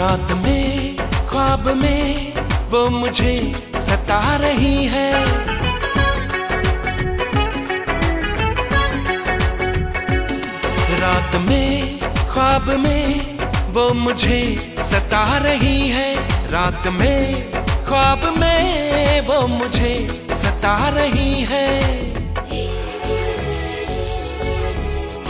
रात में ख्वाब में वो मुझे सता रही है। रात में ख्वाब में वो मुझे सता रही है। रात में ख्वाब में वो मुझे सता रही है।